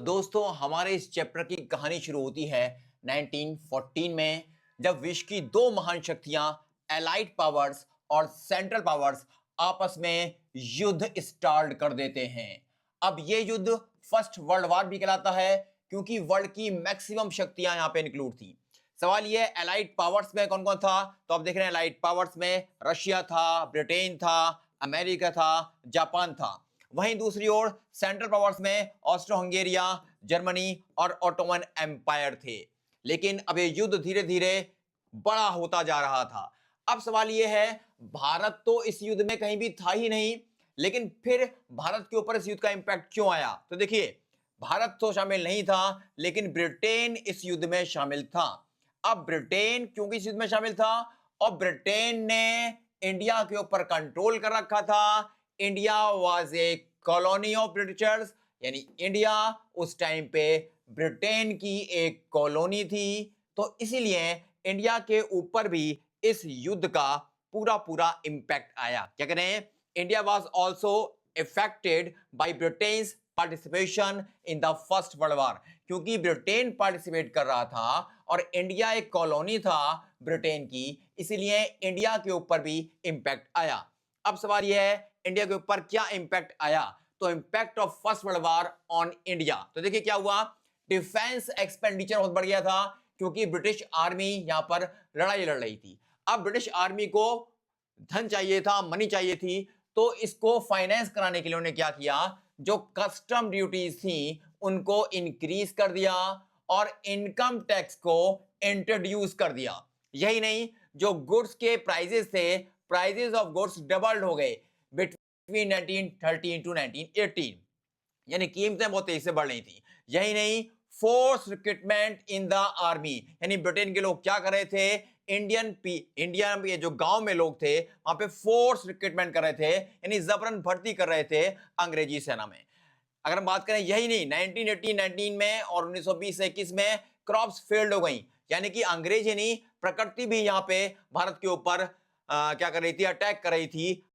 दोस्तों हमारे इस चैप्टर की कहानी शुरू होती है 1914 में, जब विश्व की दो महान शक्तियां एलाइड पावर्स और सेंट्रल पावर्स आपस में युद्ध स्टार्ट कर देते हैं। अब ये युद्ध फर्स्ट वर्ल्ड वॉर भी कहलाता है क्योंकि वर्ल्ड की मैक्सिमम शक्तियां यहां पे इंक्लूड थी। सवाल ये एलाइड पावर्स में कौन कौन था, तो आप देख रहे हैं एलाइड पावर्स में रशिया था, ब्रिटेन था, अमेरिका था, जापान था। वहीं दूसरी ओर सेंट्रल पावर्स में ऑस्ट्रो हंगेरिया, जर्मनी और ऑटोमन एम्पायर थे। लेकिन अब ये युद्ध धीरे धीरे बड़ा होता जा रहा था। अब सवाल यह है, भारत तो इस युद्ध में कहीं भी था ही नहीं, लेकिन फिर भारत के ऊपर इस युद्ध का इंपैक्ट क्यों आया? तो देखिए, भारत तो शामिल नहीं था, लेकिन ब्रिटेन इस युद्ध में शामिल था। अब ब्रिटेन क्योंकि इस युद्ध में शामिल था और ब्रिटेन ने इंडिया के ऊपर कंट्रोल कर रखा था। India was a colony of Britishers, यानी इंडिया उस टाइम पे ब्रिटेन की एक कॉलोनी थी। तो इसीलिए इंडिया के ऊपर भी इस युद्ध का पूरा पूरा इंपैक्ट आया। क्या करें, India was also affected by Britain's participation in the first world war, क्योंकि ब्रिटेन पार्टिसिपेट कर रहा था और इंडिया एक कॉलोनी था ब्रिटेन की, इसीलिए इंडिया के ऊपर भी इंपैक्ट आया। अब सवाल यह है, इंडिया के ऊपर क्या इंपैक्ट आया? तो impact of first world war on India. तो देखिए क्या हुआ, डिफेंस एक्सपेंडिचर बहुत बढ़ गया था क्योंकि ब्रिटिश आर्मी यहां पर लड़ाई लड़ रही थी। अब ब्रिटिश आर्मी को धन चाहिए था, मनी चाहिए थी, तो इसको फाइनेंस कराने के लिए उन्होंने क्या किया, जो कस्टम ड्यूटीज थी उनको इंक्रीज कर दिया और इनकम टैक्स को इंट्रोड्यूस कर दिया। यही नहीं, जो गुड्स के प्राइजेस थे, प्राइजेस ऑफ गुड्स डबल्ड हो गए बिटवीन 1913 टू 1918, यानी कीमतें बहुत तेजी से बढ़ रही थी। यही नहीं, force recruitment in the army, यानी ब्रिटेन के लोग क्या कर रहे थे, इंडिया में जो गांव में लोग थे वहां पे फोर्स रिक्रूटमेंट कर रहे थे, यानी जबरन भर्ती कर रहे थे अंग्रेजी सेना में। अगर हम बात करें, यही नहीं, 1918-19 में और 1920-21 में क्रॉप्स फेल्ड हो गई, यानी कि अंग्रेज ही नहीं, प्रकृति भी यहाँ पे भारत के ऊपर क्या कर रही थी, अटैक कर रही थी।